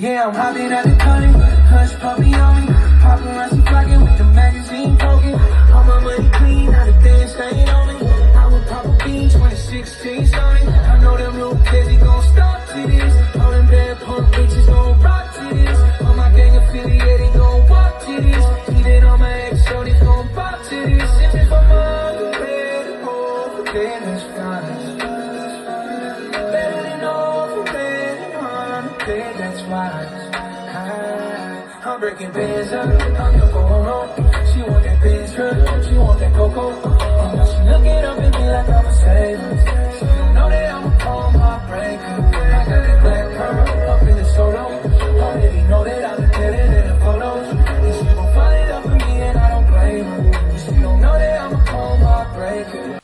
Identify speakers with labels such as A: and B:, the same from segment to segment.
A: Yeah, I'm hopping at the cutting, hush puppy on me. Paparazzi flocking with the magazine poking. All my money clean, not a damn stain on me. I would pop a bean, 2016 starting. I know them little kids, he gon' stop to this. All them bad punk bitches gon' rock to this. All my gang affiliated gon' walk to this. Even all my ex-shorties gon' pop to this. If I'm underrated, overpaid, that's fine. Better than overpaid and underpaid, that's why. I'm breaking bands up, I'm your Polo. She want that Benz truck, she want that Coco. And now she looking up at me like I'm a sailor. She don't know that I'm a cold heartbreaker. I got that black pearl up in the solo. Already know that I'm the better than the photos. And she gon' find it up for me and I don't blame her. She don't know that I'm a cold heartbreaker.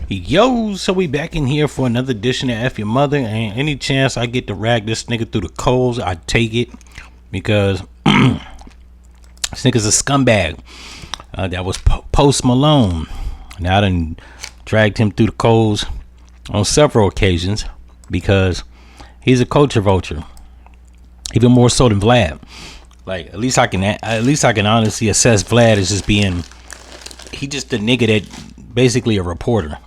B: Yo, so we back in here for another edition of F-ya-Motha, and any chance I get to rag this nigga through the coals, I take it, because this nigga's a scumbag. That was Post Malone. Now I done dragged him through the coals on several occasions because he's a culture vulture, even more so than Vlad. Like at least I can honestly assess Vlad as just being, he just a nigga that basically a reporter.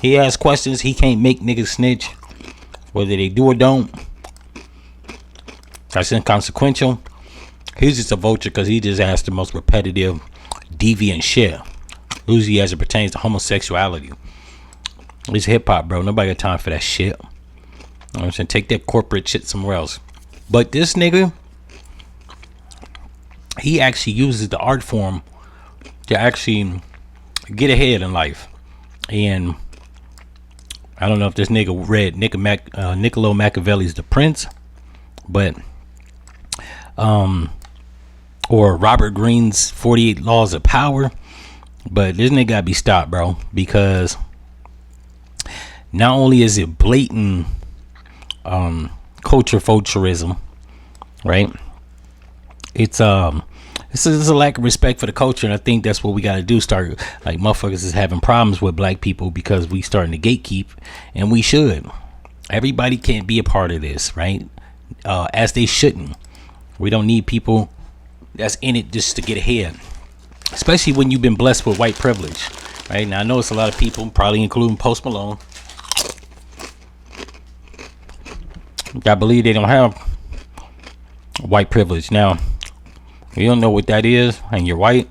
B: He asks questions. He can't make niggas snitch, whether they do or don't. That's inconsequential. He's just a vulture because he just asks the most repetitive, deviant shit, usually as it pertains to homosexuality. It's hip hop, bro. Nobody got time for that shit. You know what I'm saying? Take that corporate shit somewhere else. But this nigga, he actually uses the art form to actually get ahead in life. And I don't know if this nigga read Niccolo Machiavelli's The Prince, but or Robert Greene's 48 Laws of Power, but this nigga gotta be stopped, bro, because not only is it blatant culture vulturism, right? It's a lack of respect for the culture, and I think that's what we got to do. Start, like, motherfuckers is having problems with black people because we starting to gatekeep, and we should. Everybody can't be a part of this, right? As they shouldn't. We don't need people that's in it just to get ahead, especially when you've been blessed with white privilege, right? Now I know it's a lot of people, probably including Post Malone, I believe they don't have white privilege. Now, you don't know what that is and you're white,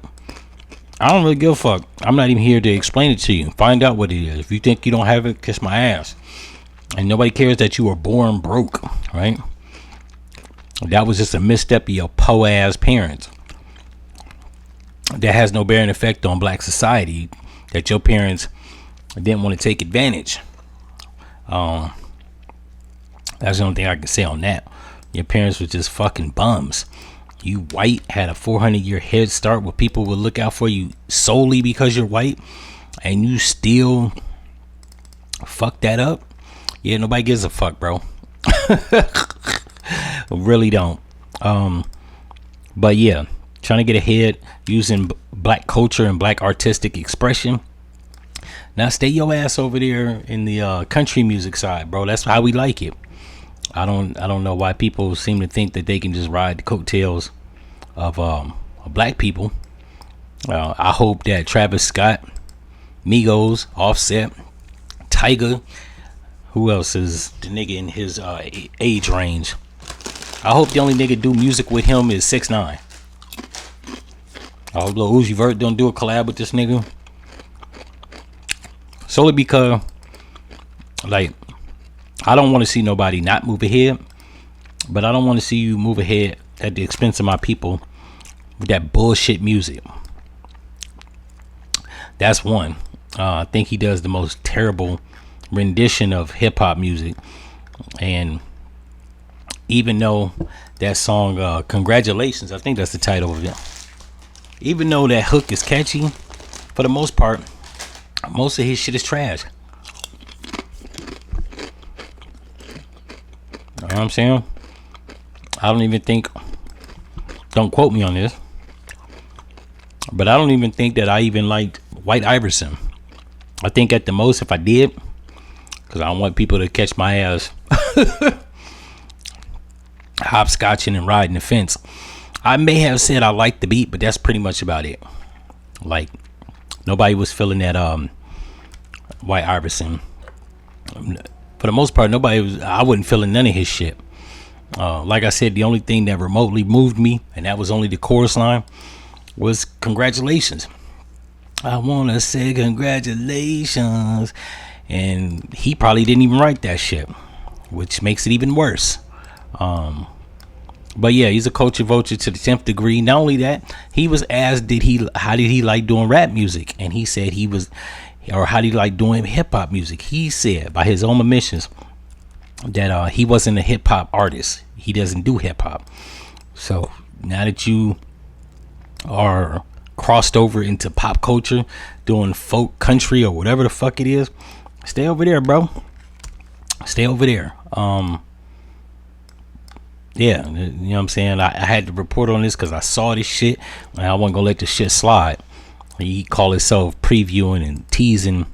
B: I don't really give a fuck. I'm not even here to explain it to you. Find out what it is. If you think you don't have it, kiss my ass. And nobody cares that you were born broke, right? That was just a misstep of your po ass parents. That has no bearing effect on black society, that your parents didn't want to take advantage. That's the only thing I can say on that. Your parents were just fucking bums. You white, had a 400-year head start where people would look out for you solely because you're white, and you still fuck that up. Yeah, nobody gives a fuck, bro. Really don't. But yeah, trying to get ahead using black culture and black artistic expression. Now stay your ass over there in the country music side, bro. That's how we like it. I don't know why people seem to think that they can just ride the coattails of black people. I hope that Travis Scott, Migos, Offset, Tyga, who else is the nigga in his age range? I hope the only nigga do music with him is 6ix9ine. I hope Lil Uzi Vert don't do a collab with this nigga. Solely because, like, I don't want to see nobody not move ahead, but I don't want to see you move ahead at the expense of my people with that bullshit music. That's one. I think he does the most terrible rendition of hip hop music. And even though that song, Congratulations, I think that's the title of it. Even though that hook is catchy, for the most part, most of his shit is trash. what I'm saying? I don't even think, don't quote me on this, but I don't even think that I even liked White Iverson. I think at the most, if I did, because I don't want people to catch my ass hopscotching and riding the fence, I may have said I liked the beat, but that's pretty much about it. Like, nobody was feeling that White Iverson. For the most part, I wasn't feeling none of his shit. Like I said, the only thing that remotely moved me, and that was only the chorus line, was congratulations. I want to say congratulations. And he probably didn't even write that shit, which makes it even worse. But yeah, he's a culture vulture to the 10th degree. Not only that, he was asked, how did he like doing rap music? And he said how did he like doing hip hop music? He said, by his own admissions, that he wasn't a hip hop artist. He doesn't do hip hop. So now that you are crossed over into pop culture, doing folk country or whatever the fuck it is, stay over there, bro. Stay over there. Yeah, you know what I'm saying? I had to report on this because I saw this shit and I wasn't gonna let this shit slide. He called himself previewing and teasing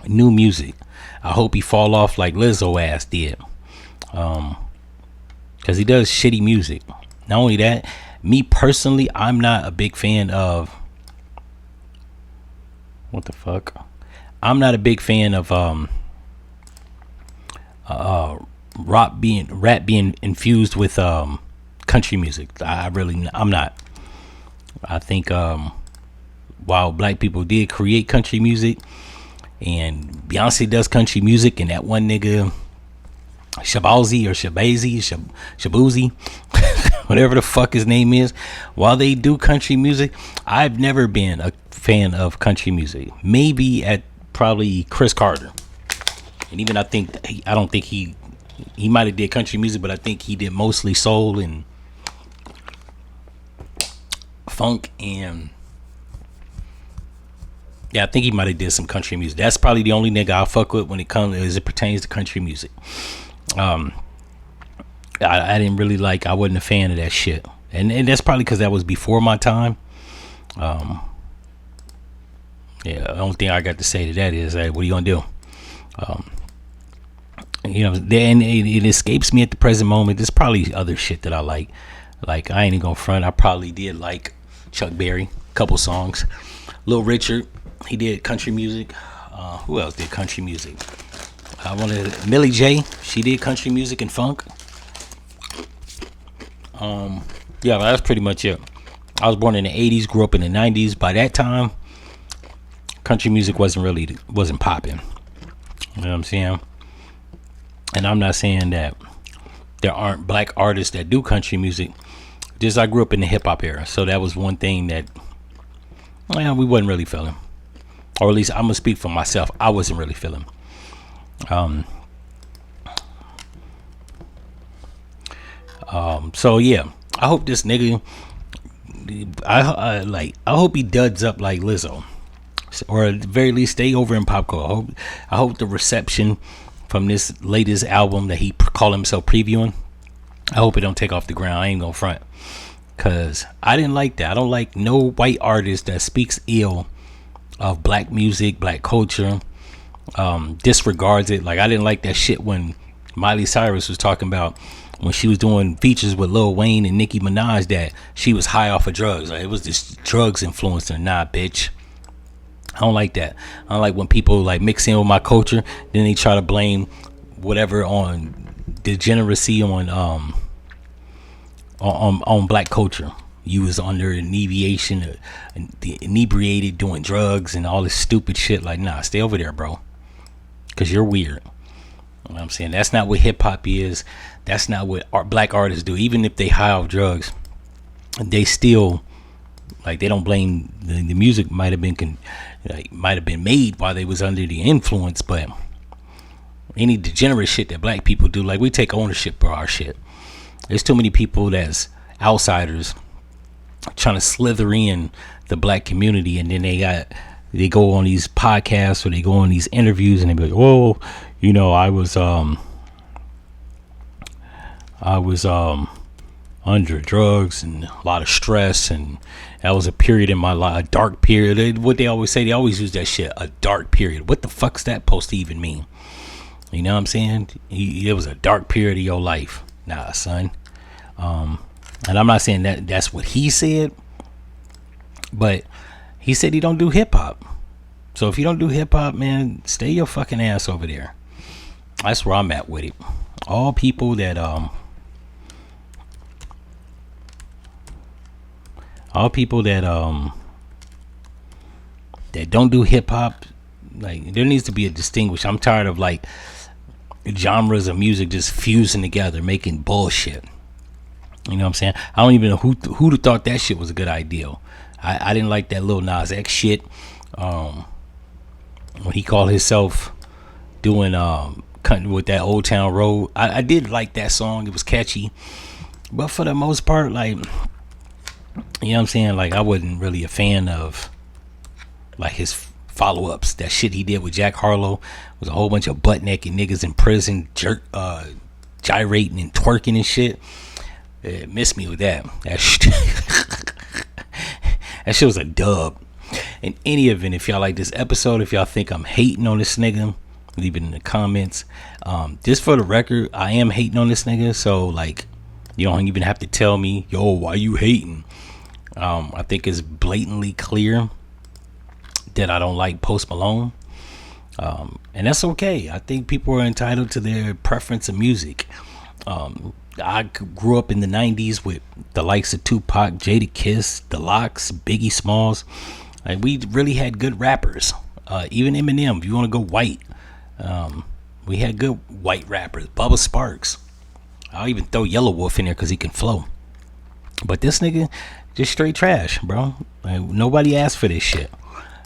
B: new music. I hope he fall off like Lizzo ass did. Because he does shitty music. Not only that, me personally, I'm not a big fan of, what the fuck? I'm not a big fan of rap being infused with country music. I'm not. I think while black people did create country music, and Beyonce does country music, and that one nigga Shabuzi, whatever the fuck his name is, while they do country music, I've never been a fan of country music. Maybe at probably Chris Carter, and even I don't think he might have did country music, but I think he did mostly soul and funk, and yeah, I think he might have did some country music. That's probably the only nigga I fuck with when it pertains to country music. I didn't really like. I wasn't a fan of that shit, and that's probably because that was before my time. Yeah, the only thing I got to say to that is, hey, what are you gonna do? You know, then it escapes me at the present moment. There's probably other shit that I like. Like, I ain't even gonna front, I probably did like Chuck Berry, a couple songs. Lil Richard, he did country music. Who else did country music? I wanted Millie J. She did country music and funk. Yeah, that's pretty much it. I was born in the 80s, grew up in the 90s. By that time, country music wasn't popping. You know what I'm saying? And I'm not saying that there aren't black artists that do country music. Just I grew up in the hip hop era, so that was one thing that, well, we wasn't really feeling. Or at least I'm gonna speak for myself. I wasn't really feeling. So yeah, I hope this nigga, I hope he duds up like Lizzo, or at the very least stay over in pop culture. I hope the reception from this latest album that he called himself previewing, I hope it don't take off the ground. I ain't gonna front, cause I didn't like that. I don't like no white artist that speaks ill of black music, black culture, disregards it. Like, I didn't like that shit when Miley Cyrus was talking about, when she was doing features with Lil Wayne and Nicki Minaj, that she was high off of drugs. Like, it was this drugs influenced her. Nah, bitch. I don't like that. I don't like when people like mix in with my culture, then they try to blame whatever on degeneracy on black culture. You was under inebriation, inebriated, doing drugs and all this stupid shit. Like, nah, stay over there, bro, because you're weird. You know what I'm saying? That's not what hip hop is. That's not what black artists do. Even if they high off drugs, they still, like, they don't blame the music. Might have been made while they was under the influence, but any degenerate shit that black people do, like, we take ownership for our shit. There's too many people that's outsiders trying to slither in the black community, and then they go on these podcasts or they go on these interviews and they be like, oh, you know, I was I was under drugs and a lot of stress, and that was a period in my life, a dark period. What they always say, they always use that shit, a dark period. What the fuck's that supposed to even mean? You know what I'm saying? It was a dark period of your life. Nah, son. And I'm not saying that that's what he said, but he said he don't do hip hop. So if you don't do hip hop, man, stay your fucking ass over there. That's where I'm at with it. All people that that don't do hip hop, like, there needs to be a distinguish. I'm tired of like genres of music just fusing together, making bullshit. You know what I'm saying? I don't even know who'd thought that shit was a good idea. I didn't like that Lil Nas X shit. When he called himself doing with that Old Town Road, I did like that song. It was catchy, but for the most part, like, you know what I'm saying, like, I wasn't really a fan of like his follow-ups. That shit he did with Jack Harlow was a whole bunch of butt-naked niggas in prison gyrating and twerking and shit. It missed me with that. That shit was a dub. In any event, if y'all like this episode, if y'all think I'm hating on this nigga, leave it in the comments. Just for the record, I am hating on this nigga, so like, you don't even have to tell me, yo, why you hating? I think it's blatantly clear that I don't like Post Malone, and that's okay. I think people are entitled to their preference of music. I grew up in the 90s with the likes of Tupac, Jadakiss, The Lox, Biggie Smalls. Like, we really had good rappers. Even Eminem, if you want to go white, we had good white rappers. Bubba Sparks. I'll even throw Yellow Wolf in there because he can flow. But this nigga, just straight trash, bro. Like, nobody asked for this shit.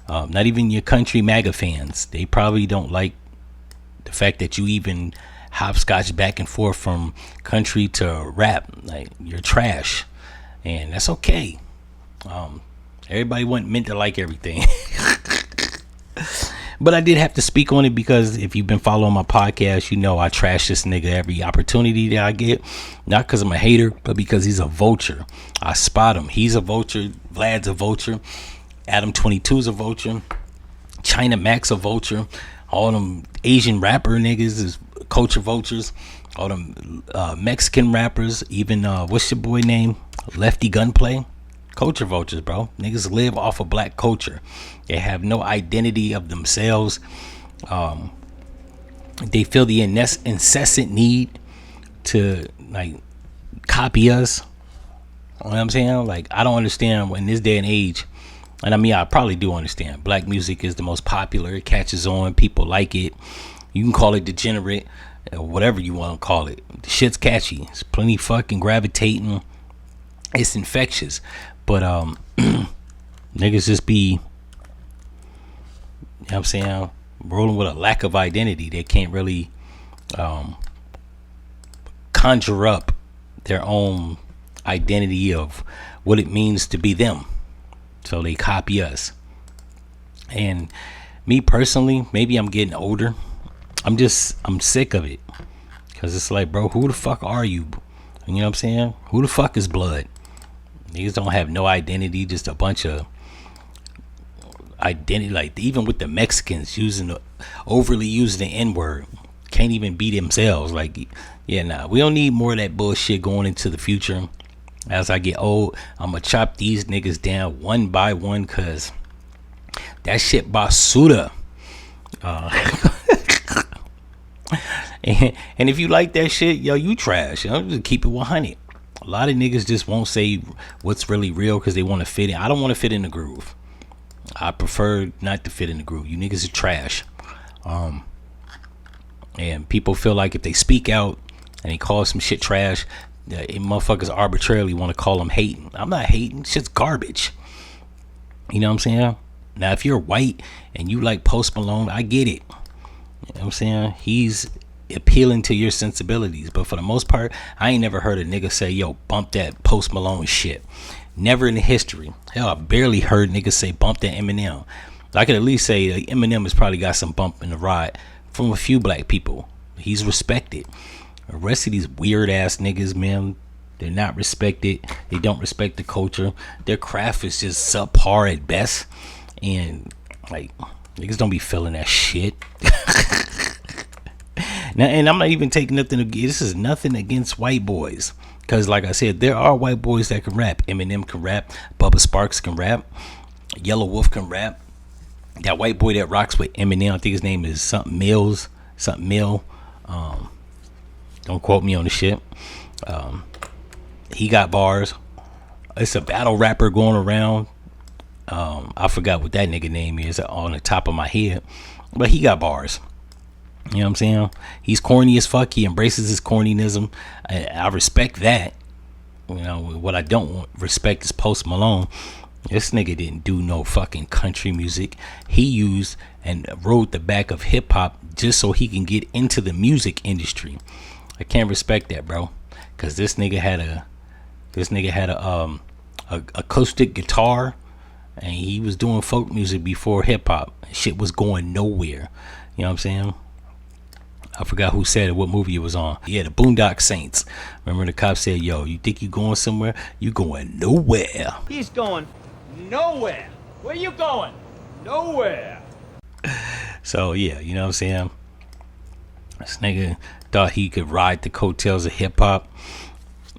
B: Not even your country MAGA fans. They probably don't like the fact that you even hopscotch back and forth from country to rap. Like, you're trash, and that's okay. Everybody wasn't meant to like everything. But I did have to speak on it because if you've been following my podcast, you know I trash this nigga every opportunity that I get. Not because I'm a hater, but because he's a vulture. I spot him. He's a vulture. Vlad's a vulture. Adam 22's a vulture. China Mac's a vulture. All them Asian rapper niggas is culture vultures. All them Mexican rappers, even what's your boy name? Lefty Gunplay. Culture vultures, bro. Niggas live off of black culture. They have no identity of themselves. They feel the incessant need to like copy us. You know what I'm saying? Like, I don't understand in this day and age. And I mean, I probably do understand. Black music is the most popular. It catches on. People like it. You can call it degenerate or whatever you want to call it. The shit's catchy. It's plenty fucking gravitating. It's infectious. But niggas just be, you know what I'm saying, rolling with a lack of identity. They can't really conjure up their own identity of what it means to be them. So they copy us. And me personally, maybe I'm getting older. I'm sick of it. Because it's like, bro, who the fuck are you? You know what I'm saying? Who the fuck is Blood? Niggas don't have no identity, just a bunch of identity. Like, even with the Mexicans overly using the N-word, can't even be themselves. Like, yeah, nah, we don't need more of that bullshit going into the future. As I get old, I'm gonna chop these niggas down one by one, cause that shit basura. And if you like that shit, yo, you trash. You know, just keep it 100. A lot of niggas just won't say what's really real because they want to fit in. I don't want to fit in the groove. I prefer not to fit in the groove. You niggas are trash. And people feel like if they speak out and they call some shit trash, that motherfuckers arbitrarily want to call them hating. I'm not hating. Shit's garbage. You know what I'm saying? Now, if you're white and you like Post Malone, I get it. You know what I'm saying? He's appealing to your sensibilities. But for the most part, I ain't never heard a nigga say, yo, bump that Post Malone shit. Never in the history. Hell, I barely heard niggas say bump that Eminem. I could at least say Eminem has probably got some bump in the ride from a few black people. He's respected. The rest of these weird ass niggas, man, they're not respected. They don't respect the culture. Their craft is just subpar at best. And like, niggas don't be feeling that shit. Now, and I'm not even taking nothing. This is nothing against white boys, because like I said, there are white boys that can rap. Eminem can rap. Bubba Sparks can rap. Yellow Wolf can rap. That white boy that rocks with Eminem, I think his name is something Mills, something Mill. Don't quote me on the shit. He got bars. It's a battle rapper going around. I forgot what that nigga name is on the top of my head, but he got bars. You know what I'm saying? He's corny as fuck. He embraces his cornyism. I respect that. You know, what I don't respect is Post Malone. This nigga didn't do no fucking country music. He used and rode the back of hip hop just so he can get into the music industry. I can't respect that, bro. Cause this nigga had a acoustic guitar, and he was doing folk music before hip hop. Shit was going nowhere. You know what I'm saying? I forgot who said it, what movie it was on. Yeah, the Boondock Saints. Remember the cop said, yo, you think you going somewhere? You going nowhere.
C: He's going nowhere. Where you going? Nowhere.
B: So, yeah, you know what I'm saying? This nigga thought he could ride the coattails of hip-hop.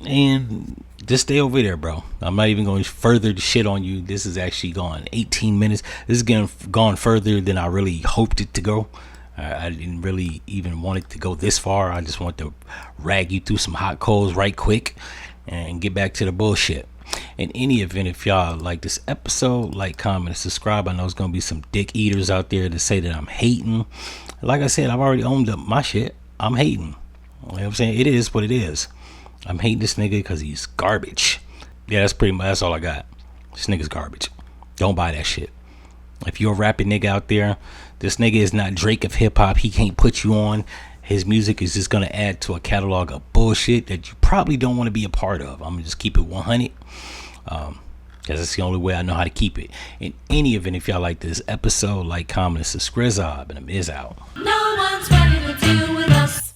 B: And just stay over there, bro. I'm not even going further to shit on you. This is actually gone 18 minutes. This is gone further than I really hoped it to go. I didn't really even want it to go this far. I just want to rag you through some hot coals right quick and get back to the bullshit. In any event, if y'all like this episode, like, comment, and subscribe. I know it's going to be some dick eaters out there to say that I'm hating. Like I said, I've already owned up my shit. I'm hating. You know what I'm saying? It is what it is. I'm hating this nigga because he's garbage. Yeah, that's all I got. This nigga's garbage. Don't buy that shit. If you're a rapping nigga out there, this nigga is not Drake of hip hop. He can't put you on. His music is just going to add to a catalog of bullshit that you probably don't want to be a part of. I'm going to just keep it 100. Because that's the only way I know how to keep it. In any event, if y'all like this episode, like, comment, and subscribe, and I'm out.
A: No.